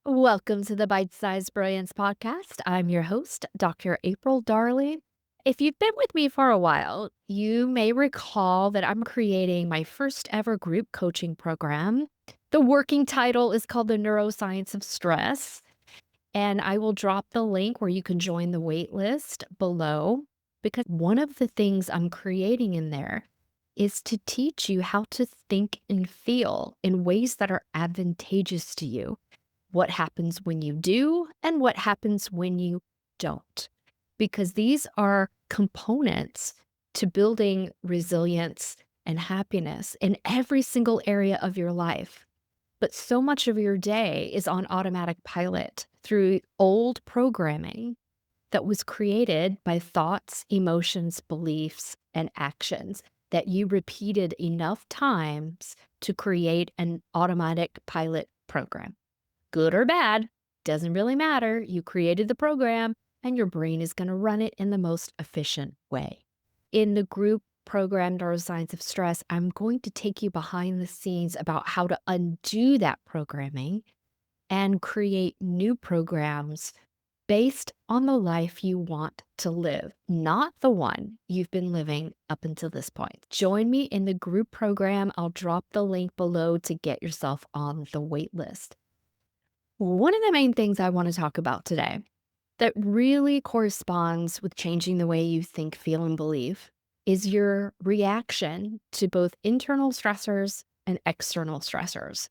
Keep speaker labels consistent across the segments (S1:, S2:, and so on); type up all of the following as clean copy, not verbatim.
S1: Welcome to the Bite-Sized Brilliance Podcast. I'm your host, Dr. April Darley. If you've been with me for a while, you may recall that I'm creating my first ever group coaching program. The working title is called the Neuroscience of Stress, and I will drop the link where you can join the wait list below because one of the things I'm creating in there is to teach you how to think and feel in ways that are advantageous to you, what happens when you do and what happens when you don't. Because these are components to building resilience and happiness in every single area of your life. But so much of your day is on automatic pilot through old programming that was created by thoughts, emotions, beliefs, and actions that you repeated enough times to create an automatic pilot program. Good or bad, doesn't really matter. You created the program and your brain is going to run it in the most efficient way. In the group program, Neuroscience of Stress, I'm going to take you behind the scenes about how to undo that programming and create new programs based on the life you want to live, not the one you've been living up until this point. Join me in the group program. I'll drop the link below to get yourself on the wait list. One of the main things I want to talk about today that really corresponds with changing the way you think, feel, and believe is your reaction to both internal stressors and external stressors.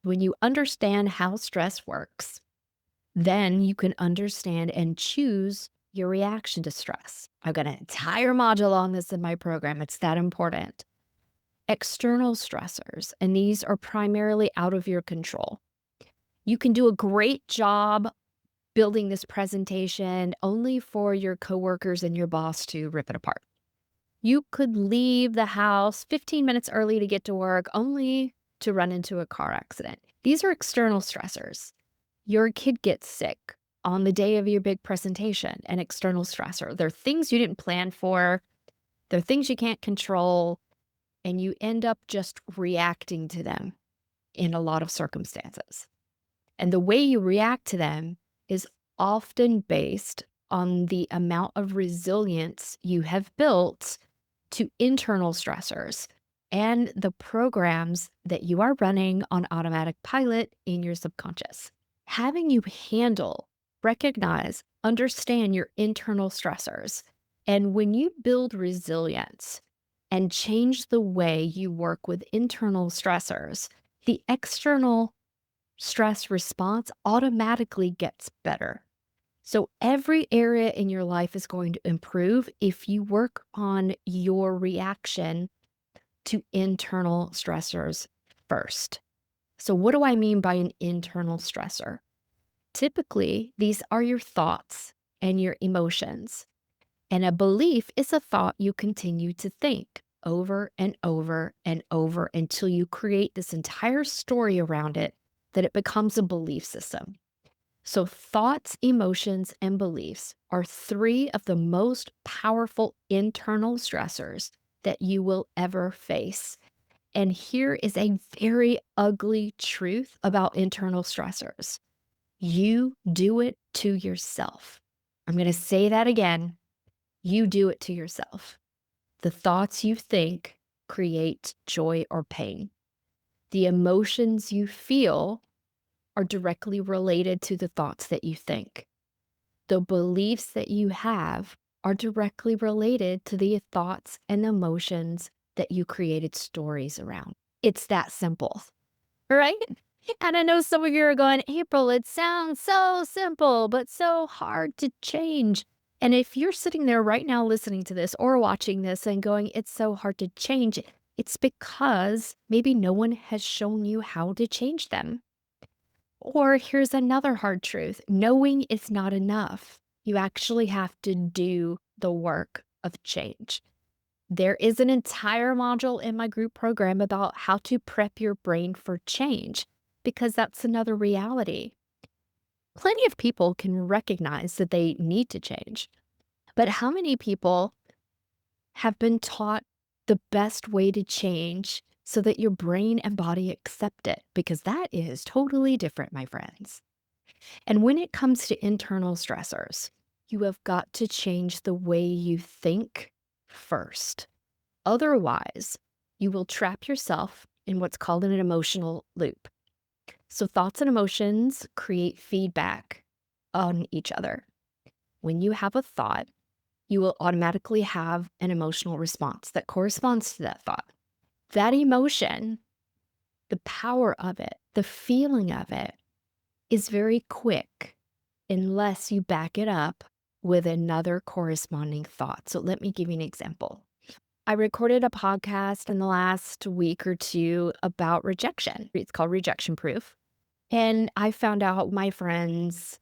S1: When you understand how stress works, then you can understand and choose your reaction to stress. I've got an entire module on this in my program. It's that important. External stressors, and these are primarily out of your control. You can do a great job building this presentation only for your coworkers and your boss to rip it apart. You could leave the house 15 minutes early to get to work only to run into a car accident. These are external stressors. Your kid gets sick on the day of your big presentation, an external stressor. They're things you didn't plan for. They're things you can't control, and you end up just reacting to them in a lot of circumstances. And the way you react to them is often based on the amount of resilience you have built to internal stressors and the programs that you are running on automatic pilot in your subconscious. Having you handle, recognize, understand your internal stressors, and when you build resilience and change the way you work with internal stressors, the external stress response automatically gets better. So every area in your life is going to improve if you work on your reaction to internal stressors first. So what do I mean by an internal stressor? Typically, these are your thoughts and your emotions. And a belief is a thought you continue to think over and over and over until you create this entire story around it that it becomes a belief system. So thoughts, emotions, and beliefs are three of the most powerful internal stressors that you will ever face. And here is a very ugly truth about internal stressors. You do it to yourself. I'm going to say that again. You do it to yourself. The thoughts you think create joy or pain. The emotions you feel are directly related to the thoughts that you think. The beliefs that you have are directly related to the thoughts and emotions that you created stories around. It's that simple, right? And I know some of you are going, April, it sounds so simple, but so hard to change. And if you're sitting there right now listening to this or watching this and going, it's so hard to change, it's because maybe no one has shown you how to change them. Or here's another hard truth. Knowing is not enough. You actually have to do the work of change. There is an entire module in my group program about how to prep your brain for change, because that's another reality. Plenty of people can recognize that they need to change, but how many people have been taught the best way to change so that your brain and body accept it, because that is totally different, my friends. And when it comes to internal stressors, you have got to change the way you think first. Otherwise, you will trap yourself in what's called an emotional loop. So, thoughts and emotions create feedback on each other. When you have a thought, you will automatically have an emotional response that corresponds to that thought. That emotion, the power of it, the feeling of it is very quick unless you back it up with another corresponding thought. So let me give you an example. I recorded a podcast in the last week or two about rejection. It's called Rejection Proof. And I found out my friends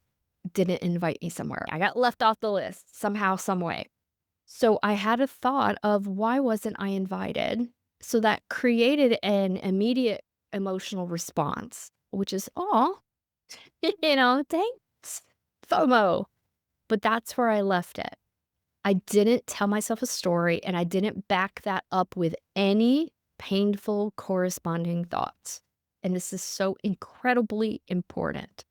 S1: didn't invite me somewhere. I got left off the list somehow, some way. So I had a thought of why wasn't I invited? So that created an immediate emotional response, which is, oh, thanks, FOMO. But that's where I left it. I didn't tell myself a story and I didn't back that up with any painful corresponding thoughts. And this is so incredibly important.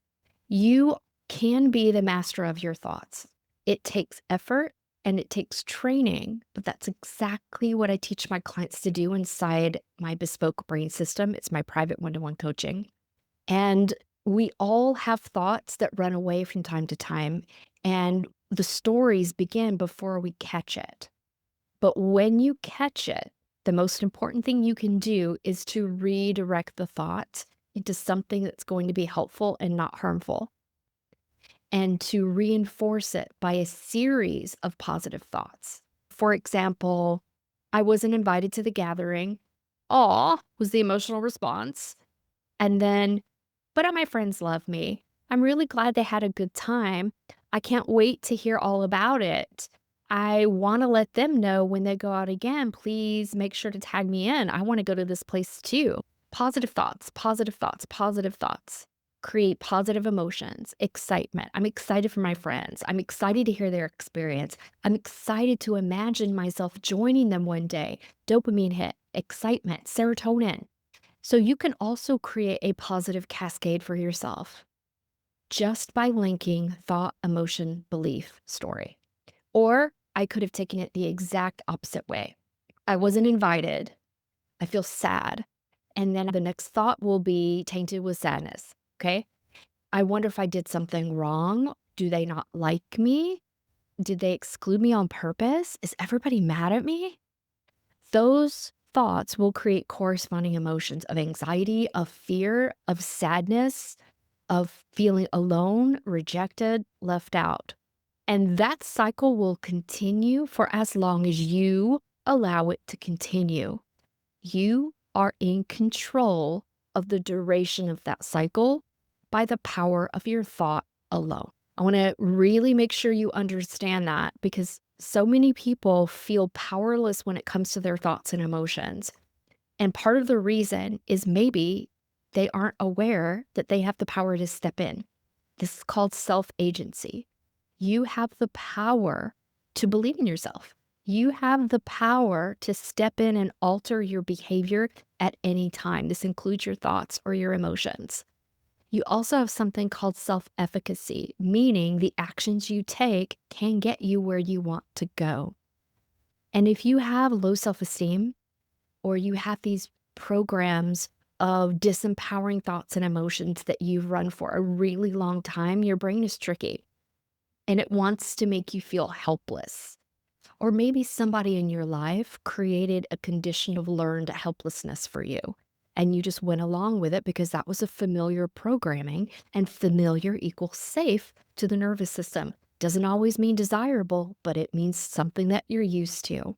S1: You can be the master of your thoughts. It takes effort and it takes training, but that's exactly what I teach my clients to do inside my bespoke brain system. It's my private one-to-one coaching. And we all have thoughts that run away from time to time, and the stories begin before we catch it. But when you catch it, the most important thing you can do is to redirect the thought into something that's going to be helpful and not harmful, and to reinforce it by a series of positive thoughts. For example, I wasn't invited to the gathering. Aw, was the emotional response. And then, but my friends love me. I'm really glad they had a good time. I can't wait to hear all about it. I want to let them know when they go out again, please make sure to tag me in. I want to go to this place too. Positive thoughts, positive thoughts, positive thoughts. Create positive emotions, excitement. I'm excited for my friends. I'm excited to hear their experience. I'm excited to imagine myself joining them one day. Dopamine hit, excitement, serotonin. So you can also create a positive cascade for yourself just by linking thought, emotion, belief, story. Or I could have taken it the exact opposite way. I wasn't invited. I feel sad. And then the next thought will be tainted with sadness. Okay. I wonder if I did something wrong. Do they not like me? Did they exclude me on purpose? Is everybody mad at me? Those thoughts will create corresponding emotions of anxiety, of fear, of sadness, of feeling alone, rejected, left out. And that cycle will continue for as long as you allow it to continue. You are in control of the duration of that cycle by the power of your thought alone. I want to really make sure you understand that, because so many people feel powerless when it comes to their thoughts and emotions. And part of the reason is maybe they aren't aware that they have the power to step in. This is called self-agency. You have the power to believe in yourself. You have the power to step in and alter your behavior at any time. This includes your thoughts or your emotions. You also have something called self-efficacy, meaning the actions you take can get you where you want to go. And if you have low self-esteem, or you have these programs of disempowering thoughts and emotions that you've run for a really long time, your brain is tricky and it wants to make you feel helpless. Or maybe somebody in your life created a condition of learned helplessness for you, and you just went along with it because that was a familiar programming, and familiar equals safe to the nervous system. Doesn't always mean desirable, but it means something that you're used to.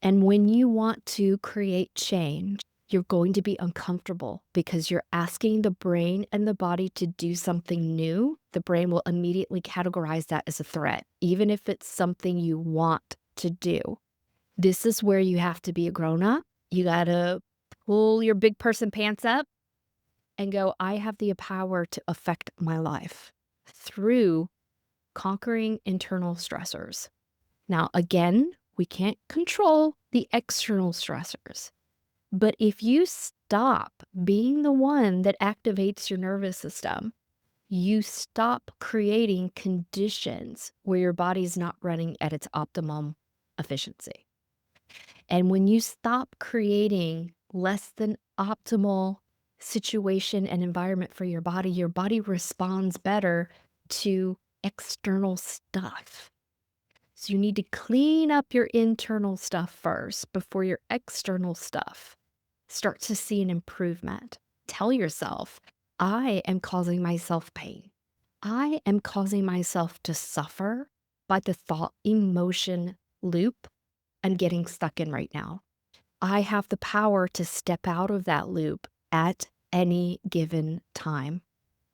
S1: And when you want to create change, you're going to be uncomfortable because you're asking the brain and the body to do something new. The brain will immediately categorize that as a threat, even if it's something you want to do. This is where you have to be a grown-up. You got to pull your big person pants up and go, I have the power to affect my life through conquering internal stressors. Now, again, we can't control the external stressors, But if you stop being the one that activates your nervous system, you stop creating conditions where your body's not running at its optimum efficiency. And when you stop creating less than optimal situation and environment for your body responds better to external stuff. So you need to clean up your internal stuff first before your external stuff starts to see an improvement. Tell yourself, I am causing myself pain. I am causing myself to suffer by the thought emotion loop I'm getting stuck in right now. I have the power to step out of that loop at any given time.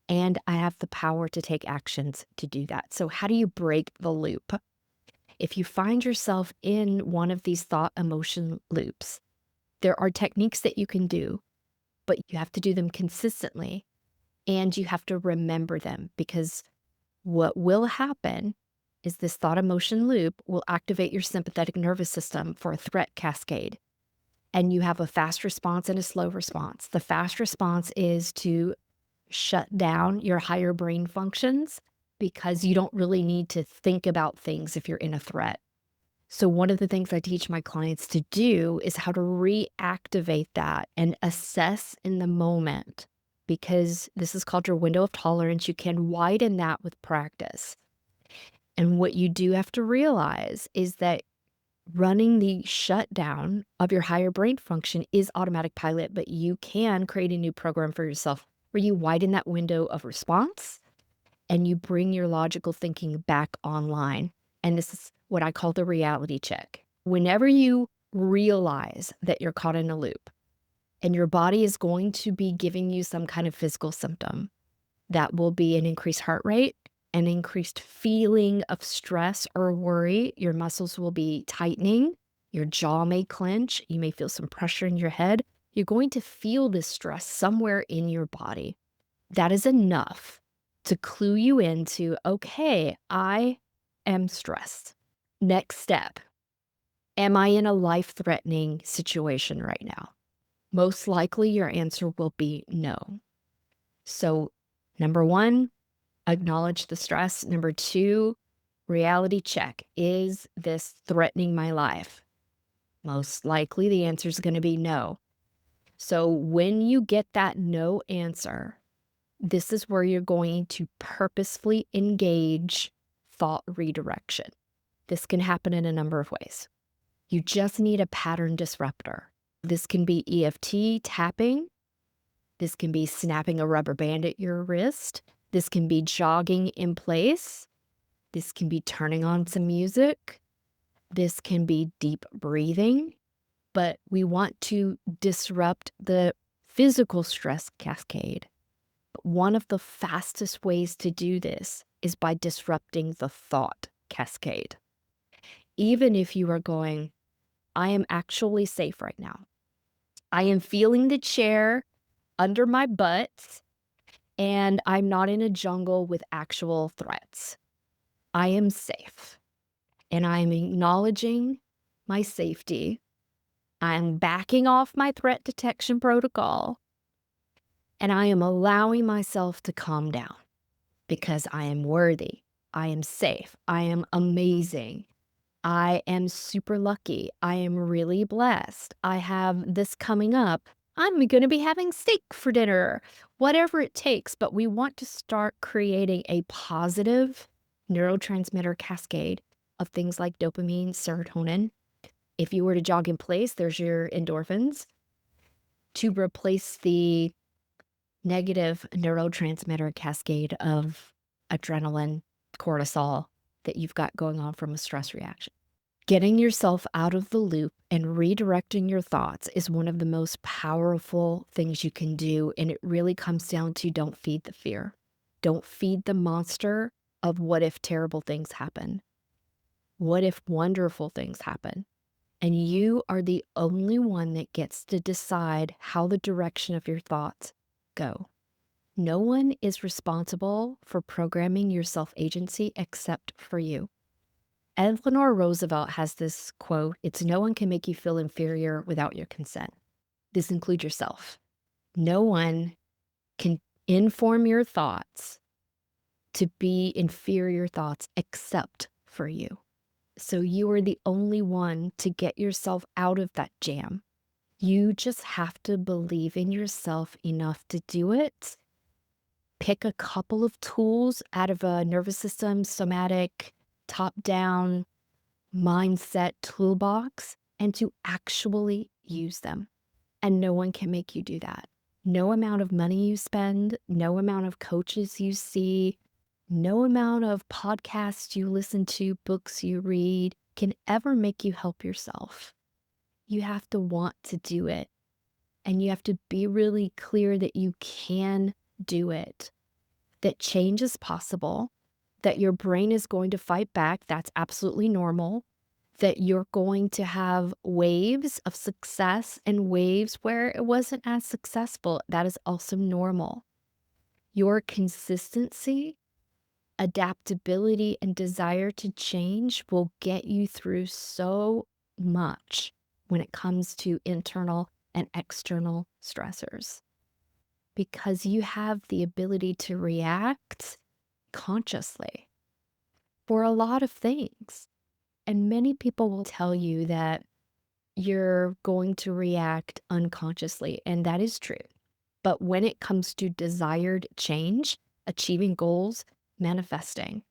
S1: And I have the power to take actions to do that. So how do you break the loop? If you find yourself in one of these thought emotion loops, there are techniques that you can do, but you have to do them consistently and you have to remember them, because what will happen is this thought emotion loop will activate your sympathetic nervous system for a threat cascade. And you have a fast response and a slow response. The fast response is to shut down your higher brain functions because you don't really need to think about things if you're in a threat. So one of the things I teach my clients to do is how to reactivate that and assess in the moment, because this is called your window of tolerance. You can widen that with practice. And what you do have to realize is that running the shutdown of your higher brain function is automatic pilot, but you can create a new program for yourself where you widen that window of response and you bring your logical thinking back online. And this is what I call the reality check. Whenever you realize that you're caught in a loop and your body is going to be giving you some kind of physical symptom, that will be an increased heart rate, an increased feeling of stress or worry. Your muscles will be tightening. Your jaw may clench. You may feel some pressure in your head. You're going to feel this stress somewhere in your body. That is enough to clue you into, okay, I am stressed. Next step, am I in a life-threatening situation right now? Most likely your answer will be no. So number one, acknowledge the stress. Number two, reality check. Is this threatening my life? Most likely the answer is going to be no. So when you get that no answer, this is where you're going to purposefully engage thought redirection. This can happen in a number of ways. You just need a pattern disruptor. This can be EFT tapping. This can be snapping a rubber band at your wrist. This can be jogging in place. This can be turning on some music. This can be deep breathing. But we want to disrupt the physical stress cascade. But one of the fastest ways to do this is by disrupting the thought cascade. Even if you are going, I am actually safe right now. I am feeling the chair under my butt, and I'm not in a jungle with actual threats. I am safe, and I'm acknowledging my safety. I'm backing off my threat detection protocol, and I am allowing myself to calm down because I am worthy. I am safe. I am amazing. I am super lucky. I am really blessed. I have this coming up. I'm going to be having steak for dinner, whatever it takes. But we want to start creating a positive neurotransmitter cascade of things like dopamine, serotonin. If you were to jog in place, there's your endorphins to replace the negative neurotransmitter cascade of adrenaline, cortisol that you've got going on from a stress reaction. Getting yourself out of the loop and redirecting your thoughts is one of the most powerful things you can do. And it really comes down to don't feed the fear. Don't feed the monster of what if terrible things happen? What if wonderful things happen? And you are the only one that gets to decide how the direction of your thoughts go. No one is responsible for programming your self-agency except for you. Eleanor Roosevelt has this quote, "It's no one can make you feel inferior without your consent." This includes yourself. No one can inform your thoughts to be inferior thoughts except for you. So you are the only one to get yourself out of that jam. You just have to believe in yourself enough to do it. Pick a couple of tools out of a nervous system, somatic, top-down mindset toolbox and to actually use them. And no one can make you do that. No amount of money you spend, no amount of coaches you see, no amount of podcasts you listen to, books you read can ever make you help yourself. You have to want to do it. And you have to be really clear that you can do it, that change is possible, that your brain is going to fight back. That's absolutely normal. That you're going to have waves of success and waves where it wasn't as successful. That is also normal. Your consistency, adaptability, and desire to change will get you through so much when it comes to internal and external stressors, because you have the ability to react consciously for a lot of things. And many people will tell you that you're going to react unconsciously, and that is true. But when it comes to desired change, achieving goals, manifesting,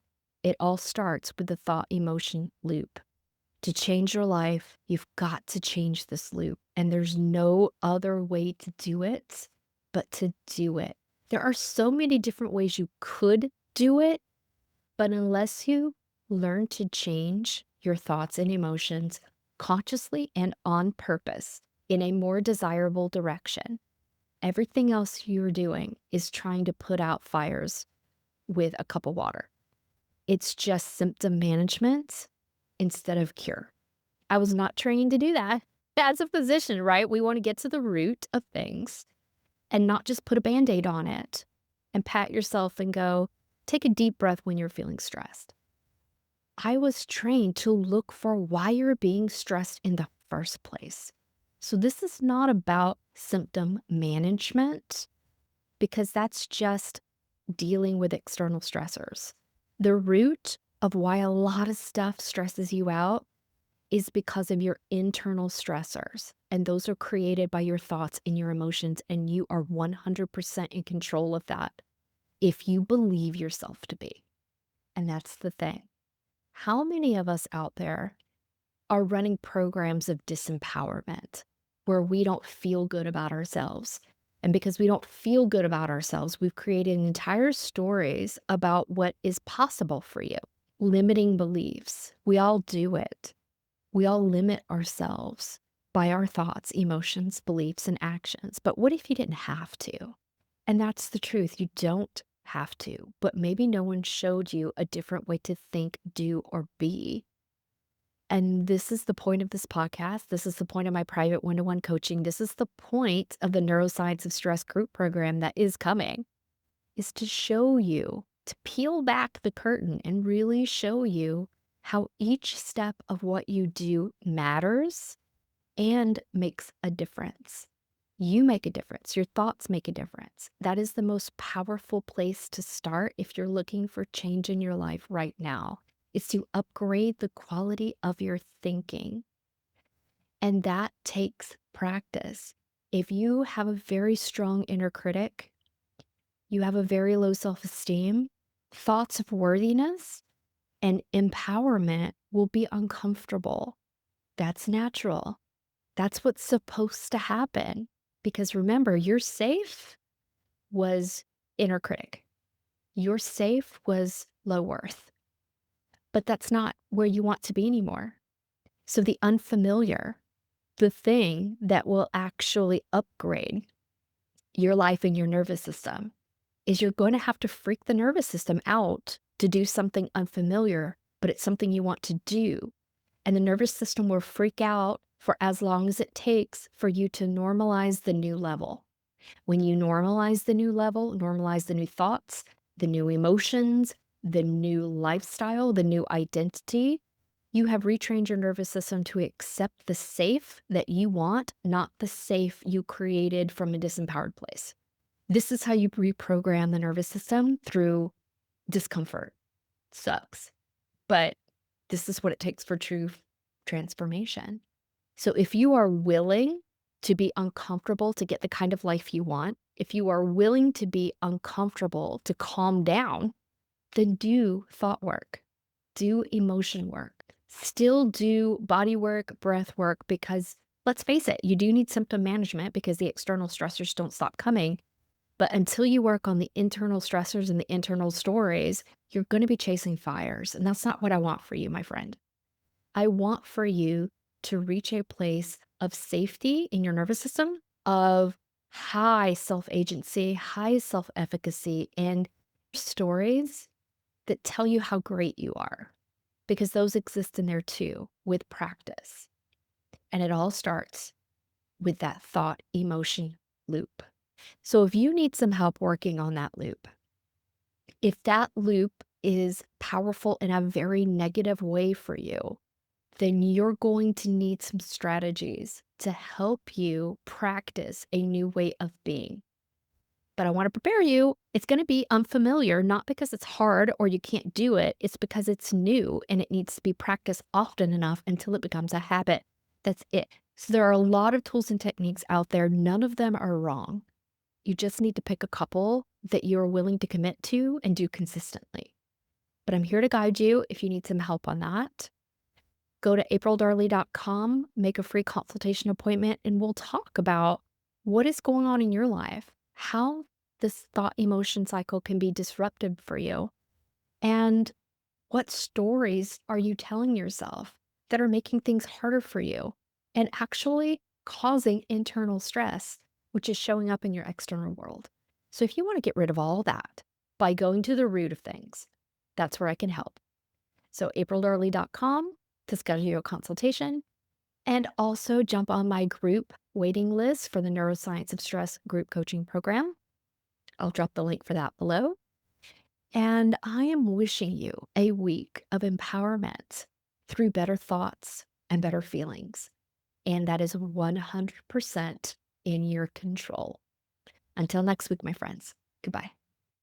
S1: it all starts with the thought emotion loop. To change your life, you've got to change this loop. And there's no other way to do it but to do it. There are so many different ways you could do it, but unless you learn to change your thoughts and emotions consciously and on purpose in a more desirable direction, everything else you're doing is trying to put out fires with a cup of water. It's just symptom management instead of cure. I was not trained to do that. As a physician, right? We want to get to the root of things and not just put a Band-Aid on it and pat yourself and go, take a deep breath when you're feeling stressed. I was trained to look for why you're being stressed in the first place. So this is not about symptom management, because that's just dealing with external stressors. The root of why a lot of stuff stresses you out is because of your internal stressors. And those are created by your thoughts and your emotions, and you are 100% in control of that if you believe yourself to be. And that's the thing. How many of us out there are running programs of disempowerment where we don't feel good about ourselves? And because we don't feel good about ourselves, we've created entire stories about what is possible for you. Limiting beliefs. We all do it. We all limit ourselves by our thoughts, emotions, beliefs, and actions. But what if you didn't have to? And that's the truth. You don't have to, but maybe no one showed you a different way to think, do, or be. And this is the point of this podcast. This is the point of my private one-to-one coaching. This is the point of the Neuroscience of Stress group program that is coming, is to show you, to peel back the curtain and really show you how each step of what you do matters and makes a difference. You make a difference. Your thoughts make a difference. That is the most powerful place to start if you're looking for change in your life right now, is to upgrade the quality of your thinking. And that takes practice. If you have a very strong inner critic, you have a very low self-esteem, thoughts of worthiness and empowerment will be uncomfortable. That's natural. That's what's supposed to happen. Because remember, your safe was inner critic. Your safe was low worth. But that's not where you want to be anymore. So the unfamiliar, the thing that will actually upgrade your life and your nervous system, is you're going to have to freak the nervous system out to do something unfamiliar, but it's something you want to do. And the nervous system will freak out for as long as it takes for you to normalize the new level. When you normalize the new level, normalize the new thoughts, the new emotions, the new lifestyle, the new identity, You have retrained your nervous system to accept the safe that you want, not the safe you created from a disempowered place. This is how you reprogram the nervous system through discomfort. Sucks, but this is what it takes for true transformation. So if you are willing to be uncomfortable to get the kind of life you want, if you are willing to be uncomfortable to calm down, then do thought work, do emotion work, still do body work, breath work, because let's face it, you do need symptom management because the external stressors don't stop coming. But until you work on the internal stressors and the internal stories, you're going to be chasing fires. And that's not what I want for you, my friend. I want for you to reach a place of safety in your nervous system, of high self agency, high self efficacy, and stories that tell you how great you are, because those exist in there too with practice. And it all starts with that thought emotion loop. So if you need some help working on that loop, if that loop is powerful in a very negative way for you, then you're going to need some strategies to help you practice a new way of being. But I want to prepare you, it's going to be unfamiliar, not because it's hard or you can't do it. It's because it's new and it needs to be practiced often enough until it becomes a habit. That's it. So there are a lot of tools and techniques out there. None of them are wrong. You just need to pick a couple that you're willing to commit to and do consistently. But I'm here to guide you if you need some help on that. Go to aprildarley.com, make a free consultation appointment, and we'll talk about what is going on in your life, how this thought emotion cycle can be disruptive for you, and what stories are you telling yourself that are making things harder for you and actually causing internal stress, which is showing up in your external world. So if you want to get rid of all that by going to the root of things, that's where I can help. So aprildarley.com to schedule your consultation, and also jump on my group waiting list for the Neuroscience of Stress group coaching program. I'll drop the link for that below. And I am wishing you a week of empowerment through better thoughts and better feelings. And that is 100% in your control. Until next week, my friends. Goodbye.